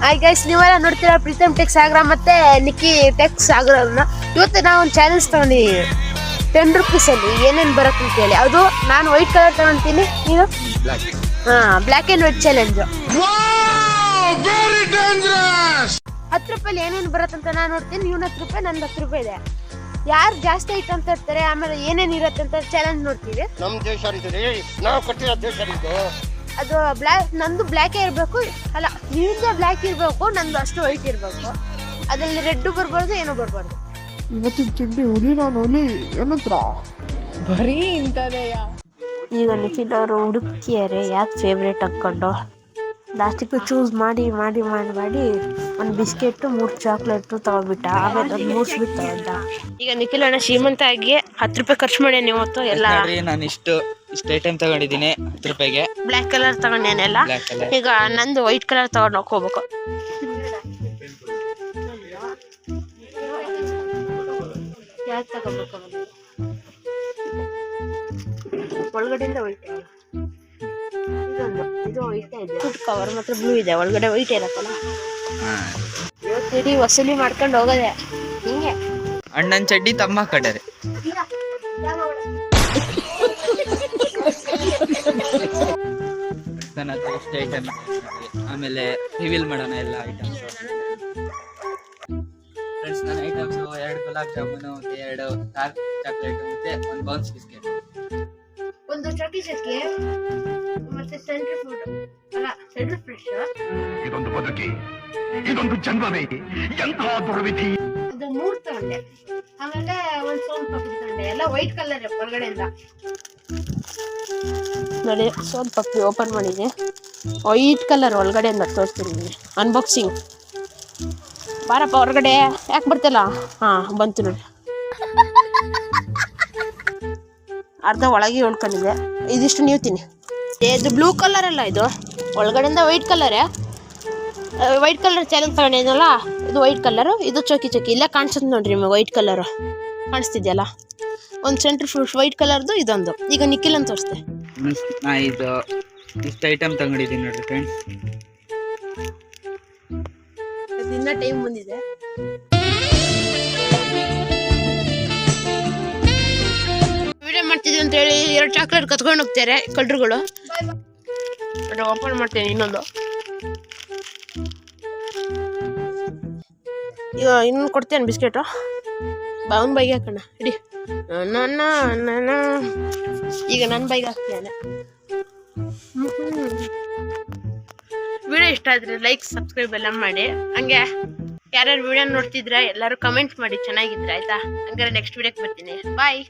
Hi guys, ನೀವೆಲ್ಲ ನೋಡ್ತೀರಾ Preetham tech ಸಾಗರ ಮತ್ತೆ ನಿಕ್ಕಿ ಟೆಕ್ ಸಾಗರನ್ನ. ಇವತ್ತು ನಾವು ಒಂದು ಚಾಲೆಂಜ್ ತಗೊಂಡಿದ್ದೀವಿ 10 ರೂಪೀಸ್ ಅಲ್ಲಿ ಏನೇನು ಬರುತ್ತೆ ಅಂತ ಹೇಳಿ. ಅದು ನಾನು ವೈಟ್ ಕಲರ್ ತಗೊಂತೀನಿ, ನೀನು ಬ್ಲ್ಯಾಕ್ ಅಂಡ್ ವೈಟ್ ಚಾಲೆಂಜ್. 10 ರೂಪಾಯಿ ಏನೇನು ಬರುತ್ತೆ ಅಂತ ನಾನು ನೋಡ್ತೀನಿ, ನೀವು 10 ರೂಪಾಯಿ, ನಂದು 10 ರೂಪಾಯಿ ಇದೆ. ಯಾರು ಜಾಸ್ತಿ ಐಟ್ ಅಂತ ಇರ್ತಾರೆ, ಆಮೇಲೆ ಏನೇನು ಇರುತ್ತೆ ಅಂತ ಚಾಲೆಂಜ್ ನೋಡ್ತೀವಿ. ನಮ್ಮ ದೇಶ ನಾವು ಕಟ್ಟಿರೋ ದೇಶ ಅದು ಬ್ಲ್ಯಾಕ್, ನಂದು ಬ್ಲ್ಯಾಕೇ ಇರಬೇಕು, ಅಲ್ಲ ನಿಮ್ದೇ ಬ್ಲ್ಯಾಕ್ ಇರಬೇಕು, ನಂದು ಅಷ್ಟು ವೈಟ್ ಇರಬೇಕು. ಅದ್ರಲ್ಲಿ ರೆಡ್ ಬರ್ಬಾರ್ದು, ಏನೂ ಬರ್ಬಾರ್ದು. ಇವತ್ತಿನ ಚಡ್ಡಿ ಹುಲಿ ನಾನು ಹುಲಿ ಏನತ್ರ ಬರೀ ಇಂಥದೆಯ. ಈಗ ನಿಖಿಲ್ ಅವರು ಹುಡುಕಿಯಾರೆ ಯಾಕೆ ಫೇವ್ರೇಟ್ ಹಾಕ್ಕೊಂಡು ಲಾಸ್ಟಿಗೆ ಚೂಸ್ ಮಾಡಿ ಮಾಡಿ ಮಾಡಿ ಮಾಡಿ ಒಂದು ಬಿಸ್ಕೆಟ್ 3 ಚಾಕ್ಲೇಟು ತಗೊಬಿಟ್ಟ. ಆಮೇಲೆ ಒಂದು 3 ಸ್ವೀಟ್ ತಗೊಂಡ. ಈಗ ನಿಖಿಲ್ ಅಣ್ಣ ಶ್ರೀಮಂತ ಆಗಿ 10 ರೂಪಾಯಿ ಖರ್ಚು ಮಾಡಿ ಇವತ್ತು ಎಲ್ಲ. ನಾನು ಇಷ್ಟು ಐಟಮ್ ತಗೊಂಡಿದ್ದೀನಿ 10 ರೂಪಾಯಿಗೆ. ಬ್ಲ್ಯಾಕ್ ಕಲರ್ ತಗೊಂಡೇನೆಲ್ಲ. ಈಗ ನಂದು ವೈಟ್ ಕಲರ್ ತಗೊಂಡು ಹೋಗ್ಬೇಕು. ಯಾಕೆ ತಗೋಬೇಕು? ಒಳಗಡೆಯಿಂದ ವೈಟ್, ಇದು ವೈಟ್ ಇದೆ, ಫುಡ್ ಕವರ್ ಮಾತ್ರ ಬ್ಲೂ ಇದೆ, ಒಳಗಡೆ ವೈಟ್ ಇರತ್ತಲ್ಲ. ಇವತ್ತಿಡೀ ವಸೂಲಿ ಮಾಡ್ಕೊಂಡು ಹೋಗೋದೆ ಹಿಂಗೆ. ಅಣ್ಣನ ಚಡ್ಡಿ ತಮ್ಮ ಕಟ್ಟರೆ. ಎಷ್ಟು ಐಟಮ್, ಆಮೇಲೆ ರಿವೀಲ್ ಮಾಡೋಣ ಎಲ್ಲ ಐಟಮ್ಸ್. ಫ್ರೆಂಡ್ಸ್, ನನ್ನ items 2 gulab jamun, 2 dark chocolate, ಮತ್ತೆ 1 ಬೌನ್ಸ್ ಬಿಸ್ಕೆಟ್, ಒಂದು ಚಾಕಿ ಚಕ್ಕೆ, ಮತ್ತೆ ಸೆಂಟ್ರ್ ಫುಡ್ ಅಲ್ಲ ಸೆಂಟ್ರ್ ಫ್ರೆಶ್. ಇದೊಂದು ಬದುಕಿ, ಇದೊಂದು ಜನ್ಮವೇ, ಎಂತಹ ದುರ್ವಿಧಿ. ಅದು 3 ತಗೊಂಡೆ. ಆಮೇಲೆ ಒಂದು ಸೋನ್ ಪಪ್ಪಿ ತಗೊಂಡೆ, ಎಲ್ಲ ವೈಟ್ ಕಲರ್ ಹೊರಗಡೆಯಿಂದ. ನೋಡಿ, ಸೋನ್ ಪಪ್ಪಿ ಓಪನ್ ಮಾಡಿದೆ, ವೈಟ್ ಕಲರ್ ಒಳಗಡೆಯಿಂದ ತೋರಿಸ್ತೀನಿ. ಅನ್ಬಾಕ್ಸಿಂಗ್. ಬಾರಪ್ಪ ಹೊರಗಡೆ, ಯಾಕೆ ಬರ್ತಿಲ್ಲ? ಬಂತು ನೋಡಿ. ಅರ್ಧ ಒಳಗೆ ಉಳ್ಕೊಂಡಿದೆ, ಇದಿಷ್ಟು ನೀವು ತಿನ್ನಿ. ಇದು ಬ್ಲೂ ಕಲರ್ ಅಲ್ಲ, ಇದು ಒಳಗಡೆಯಿಂದ ವೈಟ್ ಕಲರೇ. ವೈಟ್ ಕಲರ್ ಚಾಲೆಂಜ್ ತಗೊಂಡಿದ್ನಲ್ಲ, ಇದು ವೈಟ್ ಕಲರು. ಇದು ಚೌಕಿ ಇಲ್ಲ ಕಾಣಿಸುತ್ತೆ ನೋಡ್ರಿ ನಿಮಗೆ, ವೈಟ್ ಕಲರು ಕಾಣಿಸ್ತಿದ್ಯಲ್ಲ. ಒಂದು ಸೆಂಟ್ರ್ ಫ್ರೂಟ್ ವೈಟ್ ಕಲರ್ದು, ಇದೊಂದು. ಈಗ ನಿಖಿಲ್ ಅಂತ ತೋರಿಸ್ತೆ. ನಾ ಇಷ್ಟು ಐಟಮ್ ತಗೊಂಡಿದ್ದೀನಿ ನೋಡ್ರಿ ಫ್ರೆಂಡ್ಸ್. ಇನ್ನ ಟೈಮ್ ಬಂದಿದೆ. ವಿಡಿಯೋ ಮಾಡ್ತಿದ್ವಿ ಅಂತ ಹೇಳಿ 2 ಚಾಕ್ಲೇಟ್ ಕತ್ಕೊಂಡು ಹೋಗ್ತಾರೆ ಕಳ್ಳರುಗಳು. ಓಪನ್ ಮಾಡ್ತೇನೆ ಇನ್ನೊಂದು. ಈಗ ಇನ್ನೊಂದು ಕೊಡ್ತೇನೆ ಬಿಸ್ಕೆಟು. ಅವ್ನ ಬೈಗೆ ಹಾಕೋಣ, ಇಡಿ. ಈಗ ನನ್ನ ಬೈಗೆ ಹಾಕ್ತೇನೆ. ವಿಡಿಯೋ ಇಷ್ಟ ಆದ್ರೆ ಲೈಕ್, ಸಬ್ಸ್ಕ್ರೈಬ್ ಎಲ್ಲ ಮಾಡಿ. ಹಂಗೆ ಯಾರ್ಯಾರು ವಿಡಿಯೋ ನೋಡ್ತಿದ್ರೆ ಎಲ್ಲರೂ ಕಮೆಂಟ್ ಮಾಡಿ ಚೆನ್ನಾಗಿದ್ರೆ, ಆಯ್ತಾ? ಹಂಗಾರೆ ನೆಕ್ಸ್ಟ್ ವಿಡಿಯೋಕ್ಕೆ ಬರ್ತೀನಿ. ಬಾಯ್.